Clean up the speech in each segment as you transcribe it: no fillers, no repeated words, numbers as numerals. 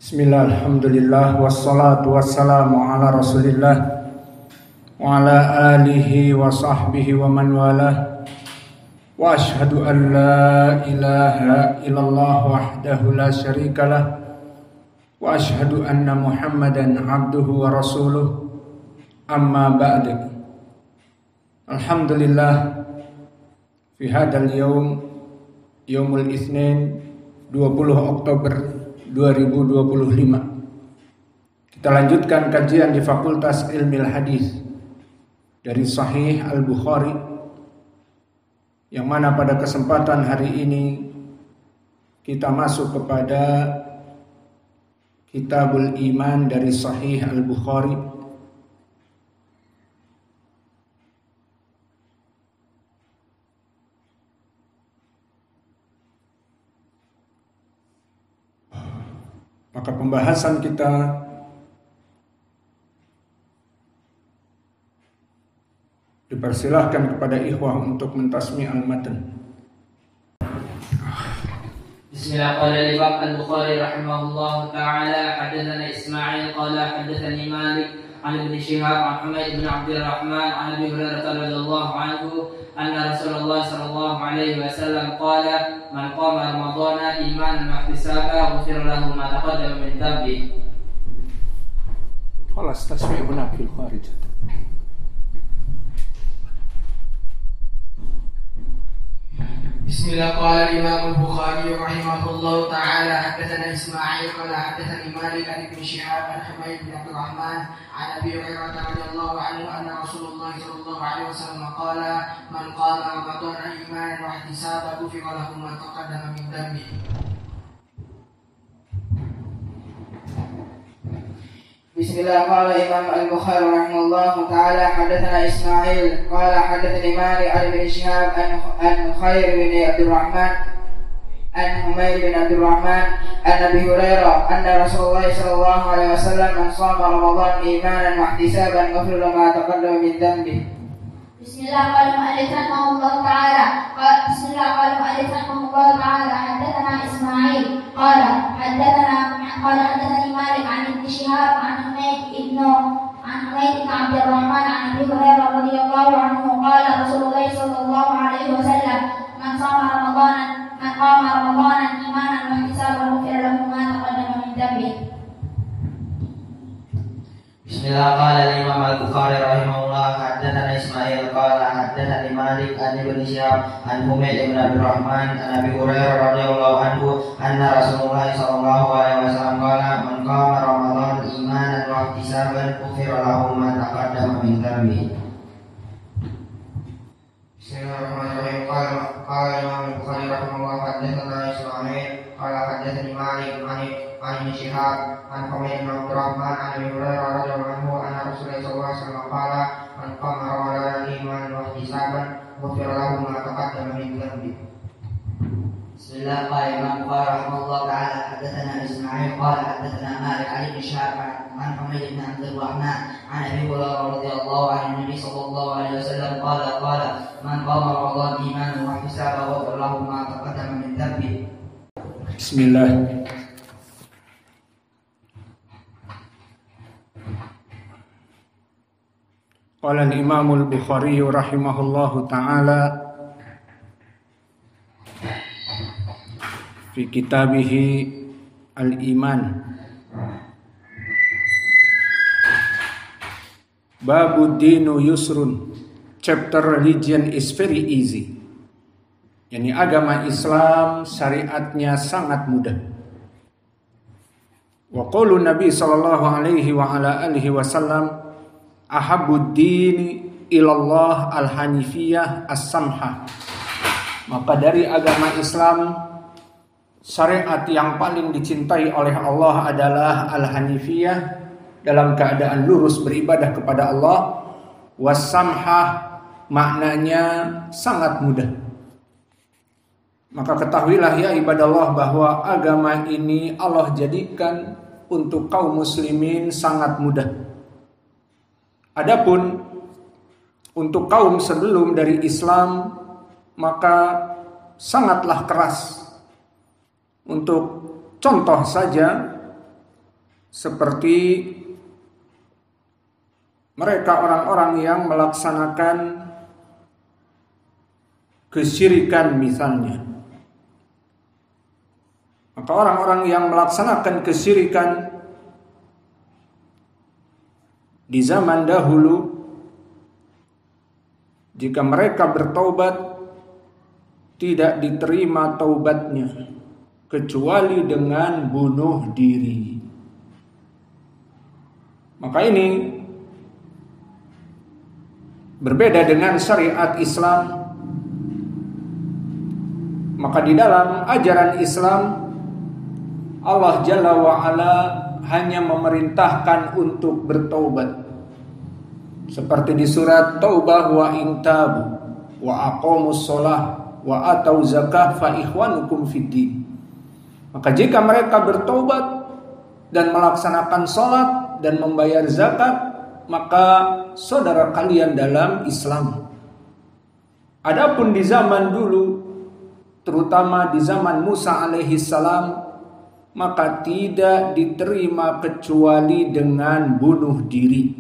Bismillah, alhamdulillah, wassalatu wassalamu ala rasulillah wa ala alihi wa sahbihi wa man walah. Wa ashhadu an la ilaha illallah wahdahu la syarikalah wa ashhadu anna muhammadan abduhu wa rasuluh. Amma ba'du. Alhamdulillah, fi hadal yaumul itsnin 20 Oktober 2025. Kita lanjutkan kajian di Fakultas Ilmil Hadis dari Sahih Al-Bukhari, yang mana pada kesempatan hari ini kita masuk kepada Kitabul Iman dari Sahih Al-Bukhari. Maka pembahasan kita dipersilahkan kepada ikhwah untuk mentasmi al-matan. Bismillahirrahmanirrahim. Al-Bukhari rahimahullah ta'ala haddatsana Ismail qala haddatsani Malik an Ibn Shihab an Humayd bin Abdurrahman an Abi Hurairah radhiyallahu anhu anna Rasulullah sallallahu alaihi wasallam qala man qama ramadhana imanan wa ihtisaban ghufira lahu ma taqaddama min dhanbi. Khalas tasmi'una fil kharij. Bismillah. Qala Imam Al-Bukhari rahimahullah ta'ala haddatsana Ismail qala haddatsani Malik an Ibn Shihab an Humayd bin Abdurrahman an Abi Hurairah radhiyallahu anhu anna Rasulullah sallallahu alaihi wasallam qala man qama ramadhana imanan wa ihtisaban ghufira lahu ma taqaddama min dhanbi. Bismillah. Qala Imam Al-Bukhari rahimahullah ta'ala haddatsana Ismail qala haddatsani Malik an Ibn Shihab an Khair bin Abdurrahman an Humayd bin Abdurrahman an Abi Hurairah anna Rasulullah sallallahu alaihi wasallam man shama Ramadan imanan wa ihtisaban ghufira lahu ma taqaddama min dhanbi. Bismillah. Qala mu'allif rahimahullah ta'ala haddatsana Ismail qala haddatsani Malik an Ibn Shihab an Humayd bin Abdurrahman an Abi Hurairah radhiyallahu anhu qala Rasulullah sallallahu alaihi wasallam man qama Ramadan imanan wa ihtisaban ghufira lahu ma taqaddama min dhanbi. Bismillah. Qala Imam Al-Bukhari rahimahullah haddatsana Ismail qala haddatsani Malik an Ibn Shihab an Humayd bin Abdurrahman an Abi Hurairah radhiyallahu anhu anna Rasulullah sallallahu alaihi wasallam qala man qama Ramadan imanan wa ihtisaban ghufira lahu ma taqaddama min dhanbi. Bismillahirrahmanirrahim. Qala Imam Al-Bukhari rahimahullah haddatsana Ismail qala haddatsani Malik an Ibn Shihab an Humayd bin Abdurrahman an Abi Hurairah radhiyallahu anhu anna Rasulullah sallallahu alaihi wasallam qala man qama Ramadan imanan wa ihtisaban ghufira lahu ma taqaddama min dhanbi. Bismillah. Qala Imam Bukhari rahimahullah ta'ala haddatsana Ismail qala haddatsana Malik an Ibn Shihab an Humayd bin Abdurrahman an Abi Hurairah radhiyallahu anhu Nabi sallallahu alaihi wasallam qala man qama Ramadan imanan wa ihtisaban ghufira lahu ma taqaddama min dhanbi. Bismillah. Qala al-Imam Al-Bukhari rahimahullahu ta'ala fi kitabihi Al-Iman Babu dinu yusrun, chapter religion is very easy. Yani agama Islam syariatnya sangat mudah. Wa qaulu Nabi sallallahu alaihi wa ala alihi wasallam ahabbud dini ilallah al-hanifiyah as-samhah. Maka dari agama Islam, syariat yang paling dicintai oleh Allah adalah al-hanifiyah, dalam keadaan lurus beribadah kepada Allah. Was-samhah, maknanya sangat mudah. Maka ketahuilah ya ibadallah bahwa agama ini Allah jadikan untuk kaum muslimin sangat mudah. Adapun untuk kaum sebelum dari Islam, maka sangatlah keras. Untuk contoh saja, seperti mereka orang-orang yang melaksanakan kesyirikan misalnya. Maka orang-orang yang melaksanakan kesyirikan di zaman dahulu, jika mereka bertaubat, tidak diterima taubatnya kecuali dengan bunuh diri. Maka ini berbeda dengan syariat Islam. Maka di dalam ajaran Islam, Allah Jalla wa'ala hanya memerintahkan untuk bertaubat. Seperti di surat Taubah, wa intabu wa aqamus sholah wa atau zakah fa ikhwanukum fiddin. Maka jika mereka bertaubat dan melaksanakan sholat dan membayar zakat, maka saudara kalian dalam Islam. Adapun di zaman dulu, terutama di zaman Musa alaihissalam, maka tidak diterima kecuali dengan bunuh diri.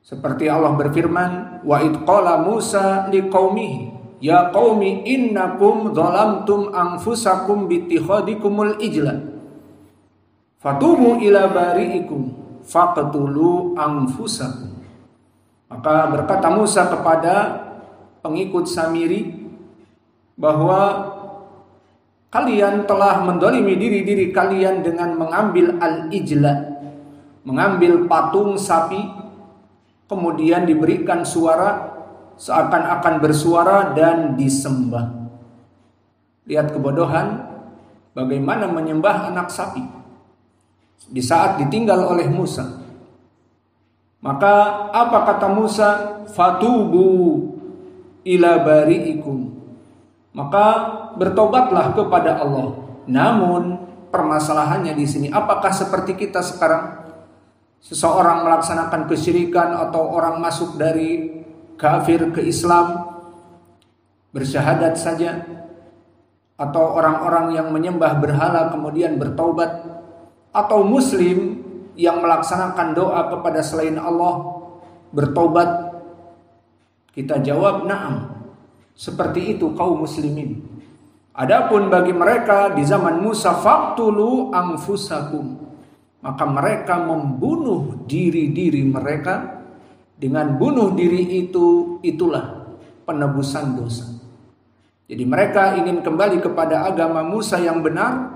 Seperti Allah berfirman, wa id qala Musa liqaumihi ya qaumi innakum zalamtum anfusakum bittikhadikumul ijla fatubu ila bari'ikum faqtulu anfusakum. Maka berkata Musa kepada pengikut Samiri bahwa kalian telah mendolimi diri-diri kalian dengan mengambil al-ijla, mengambil patung sapi, kemudian diberikan suara seakan-akan bersuara dan disembah. Lihat kebodohan bagaimana menyembah anak sapi di saat ditinggal oleh Musa. Maka apa kata Musa? Fatubu ila bari'ikum. Maka bertobatlah kepada Allah. Namun permasalahannya di sini, apakah seperti kita sekarang, seseorang melaksanakan kesyirikan atau orang masuk dari kafir ke Islam bersyahadat saja, atau orang-orang yang menyembah berhala kemudian bertaubat, atau muslim yang melaksanakan doa kepada selain Allah bertaubat? Kita jawab na'am. Seperti itu kaum muslimin. Adapun bagi mereka di zaman Musa, faqtulu anfusakum, maka mereka membunuh diri-diri mereka. Dengan bunuh diri itulah penebusan dosa. Jadi mereka ingin kembali kepada agama Musa yang benar,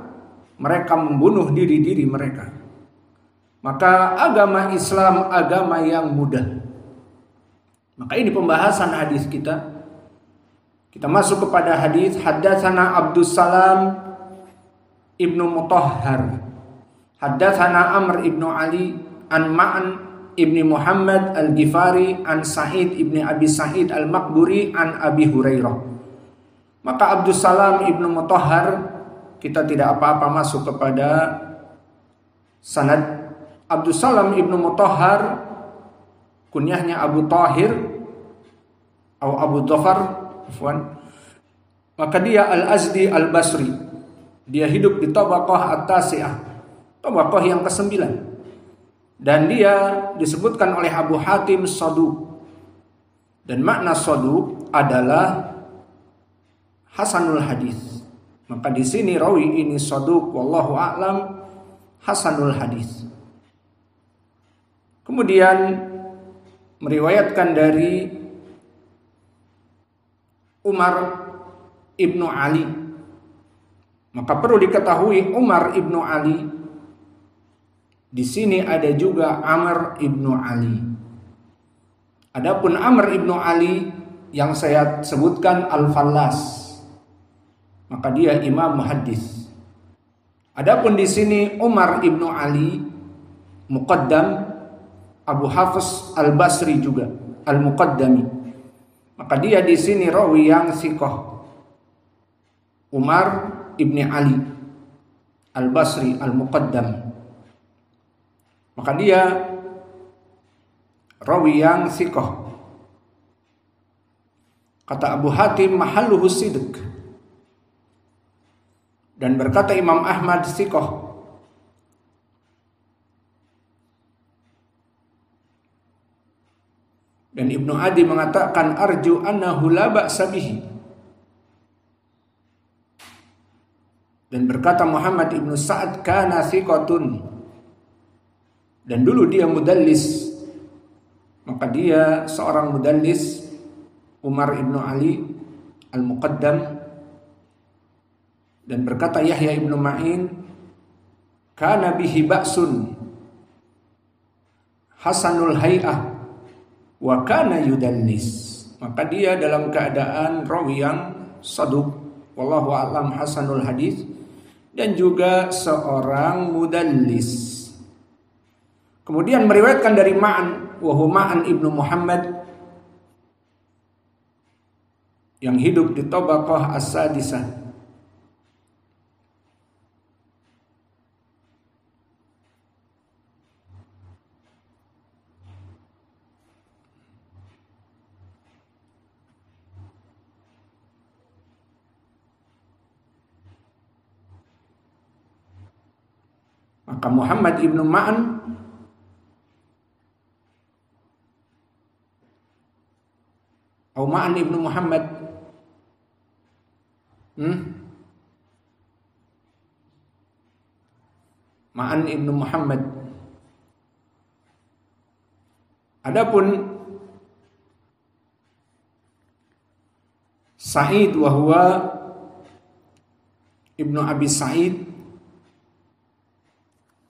mereka membunuh diri-diri mereka. Maka agama Islam agama yang mudah. Maka ini pembahasan hadis kita. Kita masuk kepada hadis. Haddatsana Abdussalam ibnu Mutahhar, haddatsana Amr ibnu Ali an Ma'an ibni Muhammad al-Ghifari an Sa'id ibni Abi Sa'id al-Maqburi an Abi Hurairah. Maka Abdussalam ibnu Mutahhar, kita tidak apa-apa masuk kepada sanad. Abdussalam ibnu Mutahhar kunyahnya Abu Tahir atau Abu Dhafar. Maka dia Al-Azdi Al-Basri. Dia hidup di Tabaqah At-Tasi'ah, Tabaqah yang ke-9. Dan dia disebutkan oleh Abu Hatim Saduq. Dan makna Saduq adalah Hasanul Hadis. Maka di sini rawi ini Saduq, wallahu a'lam, Hasanul Hadis. Kemudian meriwayatkan dari Umar ibnu Ali. Maka perlu diketahui Umar ibnu Ali, di sini ada juga Amr ibnu Ali. Adapun Amr ibnu Ali yang saya sebutkan Al-Fallas, maka dia imam muhaddis. Adapun di sini Umar ibnu Ali Muqaddam, Abu Hafiz Al-Basri juga Al-Muqaddami. Maka dia di sini rawi yang thiqah. Umar ibni Ali Al-Basri Al-Muqaddam. Maka dia rawi yang thiqah. Kata Abu Hatim mahalluhu sidq. Dan berkata Imam Ahmad thiqah. Dan Ibnu Adi mengatakan arju annahu la ba'sa bihi. Dan berkata Muhammad ibnu Sa'ad kana thiqatun. Dan dulu dia mudallis. Maka dia seorang mudallis, Umar ibnu Ali al-Muqaddam. Dan berkata Yahya ibnu Ma'in kana bihi ba'sun hasanul hay'ah wa kana yudallis. Maka dia dalam keadaan rawi yang saduq, wallahu a'lam, hasanul hadis, dan juga seorang mudallis. Kemudian meriwayatkan dari Ma'an, wa huwa Ma'an ibnu Muhammad yang hidup di Tabaqah as-sadisah. Maka Muhammad ibnu Ma'an atau Ma'an ibnu Muhammad Ma'an ibnu Muhammad. Adapun Sa'id wa huwa ibnu Abi Sa'id,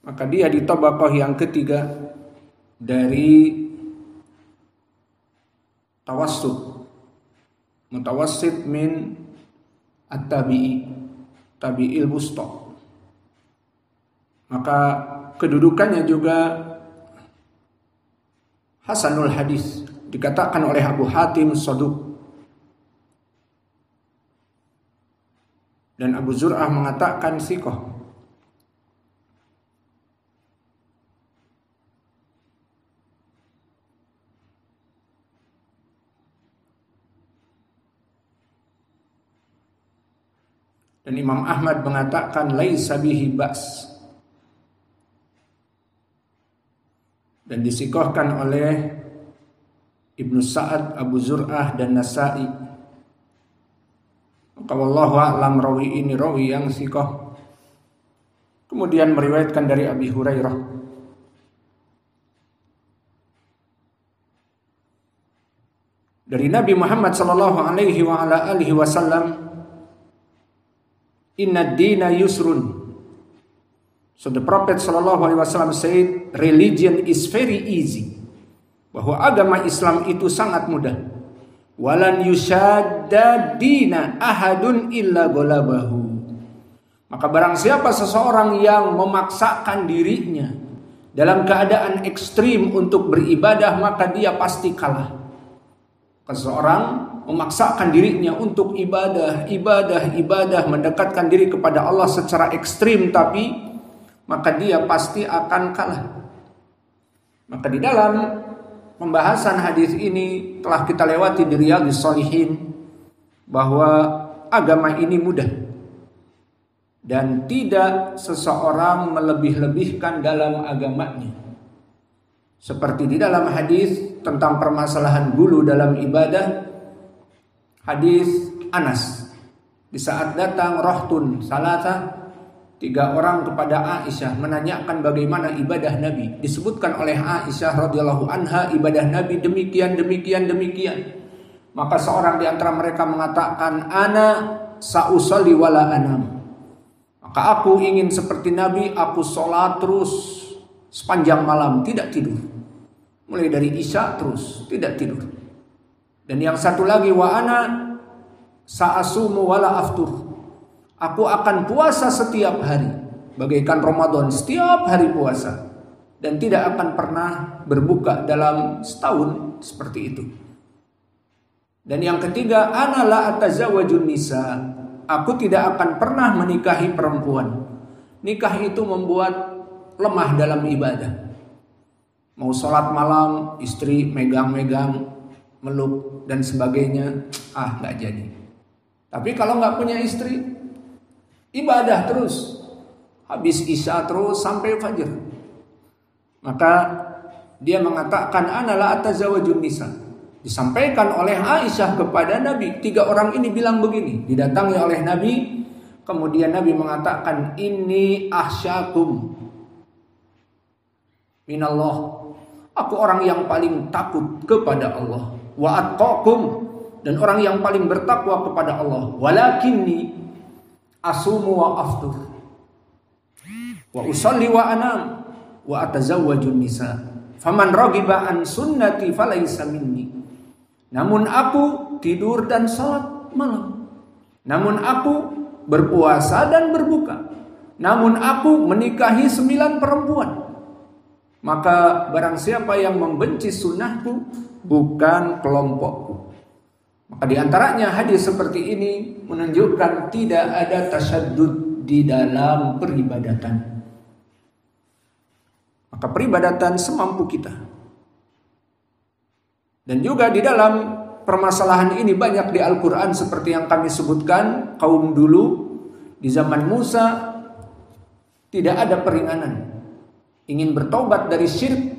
maka dia di tabaqah yang ketiga dari tawassut, mutawassit min at-tabi'i, tabi'il wusta. Maka kedudukannya juga hasanul hadis, dikatakan oleh Abu Hatim saduq. Dan Abu Zur'ah mengatakan thiqah. Dan Imam Ahmad mengatakan laisa bihi ba's. Dan disikohkan oleh Ibnu Sa'ad, Abu Zur'ah, dan Nasa'i. Maka wallahu a'lam, rawi ini rawi yang sikoh. Kemudian meriwayatkan dari Abi Hurairah. Dari Nabi Muhammad sallallahu alaihi wa ala alihi wasallam, inna ad-dina yusrun. So the Prophet sallallahu alaihi wasallam said, religion is very easy. Bahwa agama Islam itu sangat mudah. Walan yushadda dina ahadun illa golabahu. Maka barang siapa seseorang yang memaksakan dirinya dalam keadaan ekstrim untuk beribadah, maka dia pasti kalah. Seseorang memaksakan dirinya untuk ibadah, mendekatkan diri kepada Allah secara ekstrim, tapi maka dia pasti akan kalah. Maka di dalam pembahasan hadis ini telah kita lewati di Riyadhus Shalihin bahwa agama ini mudah dan tidak seseorang melebih-lebihkan dalam agamanya. Seperti di dalam hadis tentang permasalahan gulu dalam ibadah, hadis Anas, di saat datang rohtun salasa, 3 orang kepada Aisyah menanyakan bagaimana ibadah Nabi. Disebutkan oleh Aisyah radhiyallahu anha ibadah Nabi demikian. Maka seorang di antara mereka mengatakan, ana sa'usalli wala anam. Maka aku ingin seperti Nabi, aku sholat terus sepanjang malam, tidak tidur. Mulai dari Isya terus, tidak tidur. Dan yang satu lagi, wa ana sa'asumu wala aftur. Aku akan puasa setiap hari, bagaikan Ramadan, setiap hari puasa, dan tidak akan pernah berbuka dalam setahun seperti itu. Dan yang ketiga, ana la atazawwajun nisa. Aku tidak akan pernah menikahi perempuan. Nikah itu membuat lemah dalam ibadah. Mau sholat malam, istri megang-megang, meluk dan sebagainya, nggak jadi. Tapi kalau nggak punya istri, ibadah terus, habis Isya terus sampai Fajr. Maka dia mengatakan, ana la atazawwajun nisa. Disampaikan oleh Aisyah kepada Nabi. 3 orang ini bilang begini. Didatangi oleh Nabi. Kemudian Nabi mengatakan, inni ahsyakum minallah. Aku orang yang paling takut kepada Allah. Wa atqakum, dan orang yang paling bertakwa kepada Allah. Walakinni asumu wa aftur. Wa usalli wa anam. Wa atazawwajun nisa. Faman raghiba an sunnati falaysa minni. Namun aku tidur dan salat malam. Namun aku berpuasa dan berbuka. Namun aku menikahi 9 perempuan. Maka barang siapa yang membenci sunnahku, bukan kelompokku. Maka diantaranya hadis seperti ini menunjukkan tidak ada tasyaddud di dalam peribadatan. Maka peribadatan semampu kita. Dan juga di dalam permasalahan ini banyak di Al-Quran seperti yang kami sebutkan. Kaum dulu di zaman Musa tidak ada peringanan. Ingin bertobat dari syirik,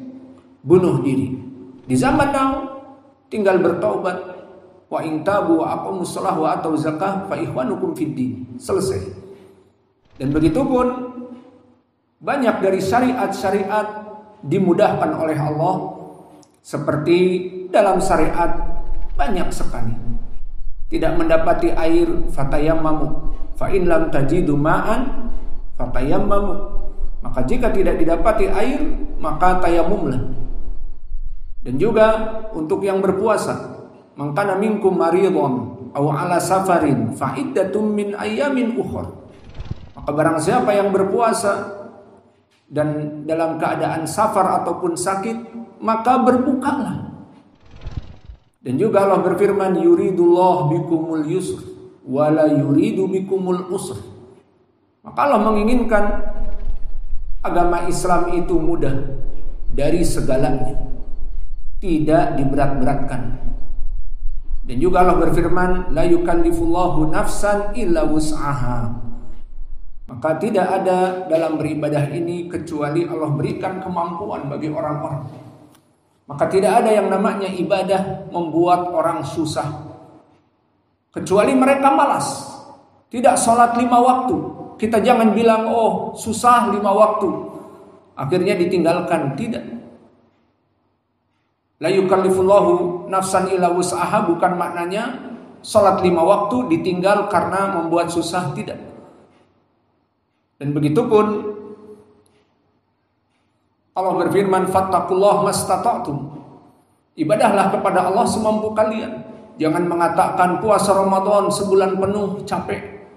bunuh diri. Di zaman now tinggal bertobat. Wa in tabu wa aqamus shalah wa atau zakah fa ikhwanukum fid din. Selesai. Dan begitu pun banyak dari syariat-syariat dimudahkan oleh Allah. Seperti dalam syariat banyak sekali. Tidak mendapati air, fatayammamu. Fa in lam tajidu ma'an fatayammamu. Maka jika tidak didapati air, maka tayamumlah. Dan juga untuk yang berpuasa, man kana minkum maridun aw ala safarin fa iddatum min ayyamin ukhra. Maka barang siapa yang berpuasa dan dalam keadaan safar ataupun sakit, maka berbukalah. Dan juga Allah berfirman, yuridullah bikumul yusr wa la yuridu bikumul usr. Maka Allah menginginkan agama Islam itu mudah dari segalanya, tidak diberat-beratkan. Dan juga Allah berfirman, la yukallifullahu nafsan illa wus'aha. Maka tidak ada dalam beribadah ini kecuali Allah berikan kemampuan bagi orang-orang. Maka tidak ada yang namanya ibadah membuat orang susah, kecuali mereka malas. Tidak sholat 5 waktu. Kita jangan bilang, oh susah 5 waktu, akhirnya ditinggalkan. Tidak. La yukallifullahu nafsan illa wus'aha bukan maknanya sholat 5 waktu ditinggal karena membuat susah. Tidak. Dan begitu pun Allah berfirman, fattaqullaha mastata'tum. Ibadahlah kepada Allah semampu kalian. Jangan mengatakan puasa Ramadan sebulan penuh capek,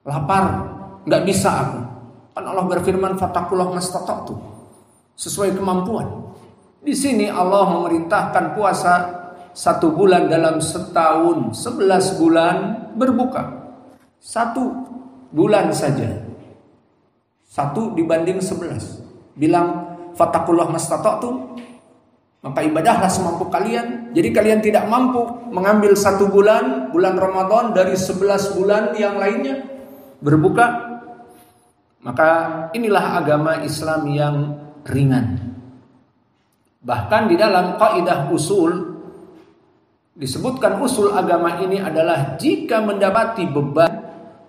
lapar, enggak bisa aku. Kan Allah berfirman, fattaqullaha mastata'tum. Sesuai kemampuan. Di sini Allah memerintahkan puasa 1 bulan dalam setahun, 11 bulan berbuka. 1 bulan saja. 1 dibanding 11. Bilang fattaqullaha mastata'tum, maka ibadahlah semampu kalian. Jadi kalian tidak mampu mengambil 1 bulan, bulan Ramadan dari 11 bulan yang lainnya berbuka. Maka inilah agama Islam yang ringan. Bahkan di dalam kaidah usul disebutkan usul agama ini adalah jika mendapati beban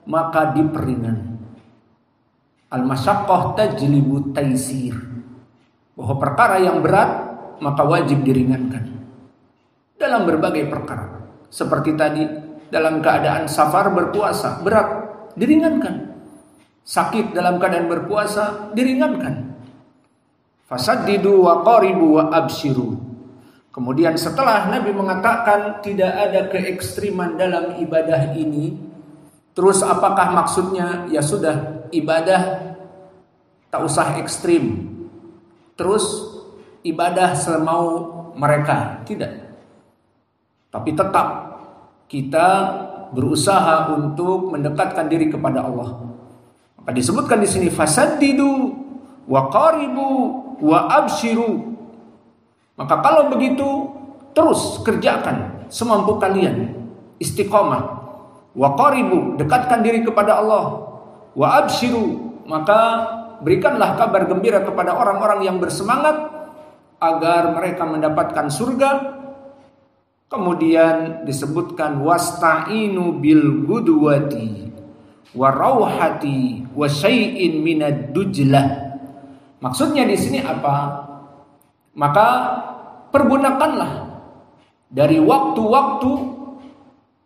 maka diperingan. Al-masyaqqah tajlibu taisir. Bahwa perkara yang berat maka wajib diringankan. Dalam berbagai perkara. Seperti tadi dalam keadaan safar berpuasa berat, diringankan. Sakit dalam keadaan berpuasa diringankan. Fasaddidu wa qaribu wa abshiru. Kemudian setelah Nabi mengatakan tidak ada keekstriman dalam ibadah ini, terus apakah maksudnya? Ya sudah, ibadah tak usah ekstrim, terus ibadah semau mereka. Tidak. Tapi tetap kita berusaha untuk mendekatkan diri kepada Allah. Maka disebutkan di sini fasaddidu wa qaribu wa abshiru. Maka kalau begitu terus kerjakan semampu kalian, istiqomah. Wa qaribu, dekatkan diri kepada Allah. Wa abshiru, maka berikanlah kabar gembira kepada orang-orang yang bersemangat agar mereka mendapatkan surga. Kemudian disebutkan wasta'inu bil gudwati wa rauhati wa syai'in minad dujlah. Maksudnya di sini apa? Maka pergunakanlah dari waktu-waktu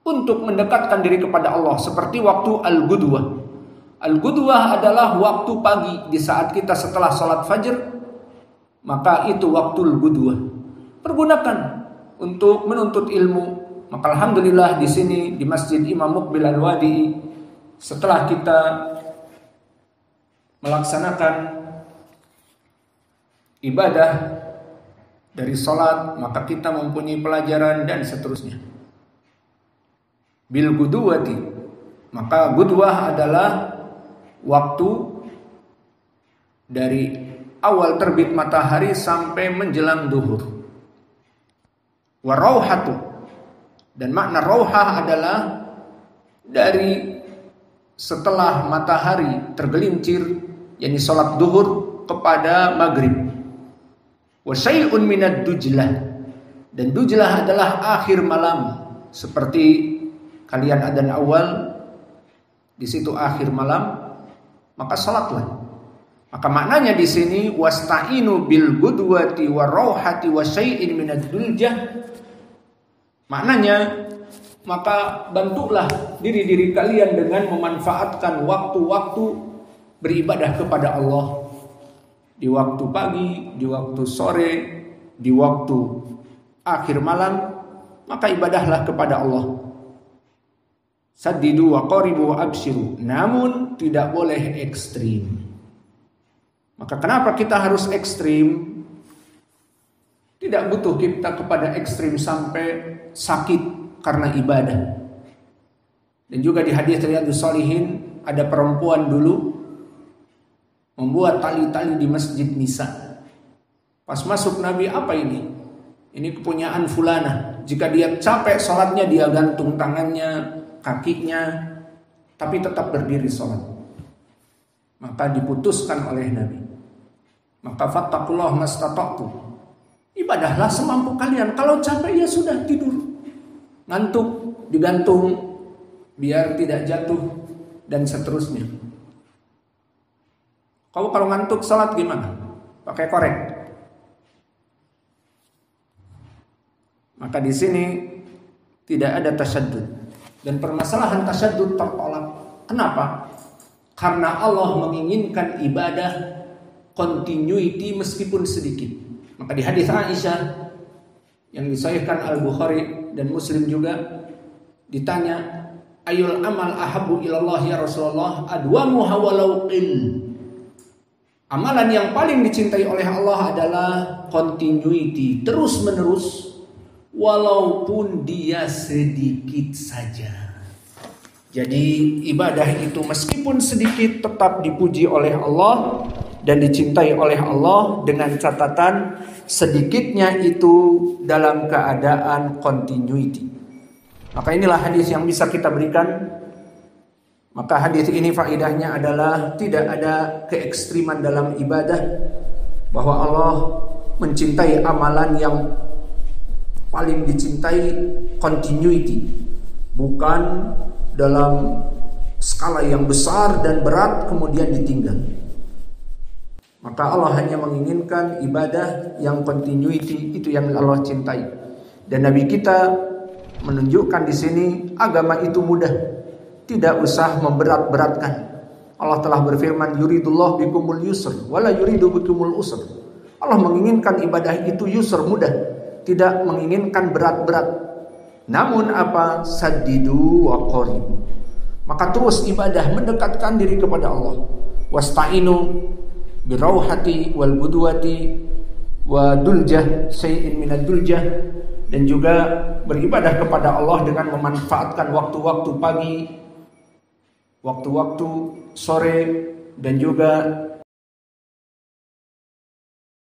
untuk mendekatkan diri kepada Allah, seperti waktu al-gudwah. Al-gudwah adalah waktu pagi di saat kita setelah salat fajr, maka itu waktu al-gudwah. Pergunakan untuk menuntut ilmu. Maka alhamdulillah di sini di Masjid Imam Muqbil Al-Wadi'i, setelah kita melaksanakan ibadah dari salat, maka kita mempunyai pelajaran dan seterusnya. Bil gudwati, maka gudwah adalah waktu dari awal terbit matahari sampai menjelang duhur. Wa rauhatu, dan makna rauhah adalah dari setelah matahari tergelincir, yakni salat duhur kepada maghrib. Wa syai'un minad dujlah, dan dujlah adalah akhir malam, seperti kalian adzan awal di situ akhir malam, maka salatlah. Maka maknanya di sini wasta'inu bil gudwati wa rauhati wa syai'in minad duljah. Maknanya, maka bantulah diri-diri kalian dengan memanfaatkan waktu-waktu beribadah kepada Allah. Di waktu pagi, di waktu sore, di waktu akhir malam, maka ibadahlah kepada Allah. Saddidu wa qaribu wa abshiru, namun tidak boleh ekstrim. Maka kenapa kita harus ekstrim? Tidak butuh kita kepada ekstrim sampai sakit karena ibadah. Dan juga di hadis Riyadhus Shalihin ada perempuan dulu membuat tali-tali di Masjid Nisa. Pas masuk Nabi, apa ini? Ini kepunyaan fulana. Jika dia capek sholatnya, dia gantung tangannya, kakinya, tapi tetap berdiri sholat. Maka diputuskan oleh Nabi. Maka fattakullah mastata'tu. Ibadahlah semampu kalian. Kalau capek ya sudah tidur. Ngantuk digantung biar tidak jatuh dan seterusnya. Kalau ngantuk salat gimana? Pakai korek. Maka di sini tidak ada tasyadud, dan permasalahan tasyadud tertolak. Kenapa? Karena Allah menginginkan ibadah continuity meskipun sedikit. Maka di hadis Aisyah yang disahihkan Al-Bukhari dan Muslim juga ditanya, ayul amal ahabbu ilallah ya Rasulullah, adwamu walau qil. Amalan yang paling dicintai oleh Allah adalah continuity, terus menerus, walaupun dia sedikit saja. Jadi ibadah itu meskipun sedikit tetap dipuji oleh Allah dan dicintai oleh Allah, dengan catatan sedikitnya itu dalam keadaan continuity. Maka inilah hadis yang bisa kita berikan. Maka hadis ini faedahnya adalah tidak ada keekstriman dalam ibadah, bahwa Allah mencintai amalan yang paling dicintai continuity, bukan dalam skala yang besar dan berat kemudian ditinggal. Maka Allah hanya menginginkan ibadah yang continuity, itu yang Allah cintai. Dan Nabi kita menunjukkan di sini agama itu mudah, tidak usah memberat-beratkan. Allah telah berfirman, yuridullah bikumul yusr wala yuridu bikumul usr. Allah menginginkan ibadah itu yusr, mudah, tidak menginginkan berat-berat. Namun apa? Saddidu wa qaribu. Maka terus ibadah mendekatkan diri kepada Allah. Wasta'inu birauhati wal gudwati wa duljah syai'in minad duljah, dan juga beribadah kepada Allah dengan memanfaatkan waktu-waktu pagi, waktu-waktu sore, dan juga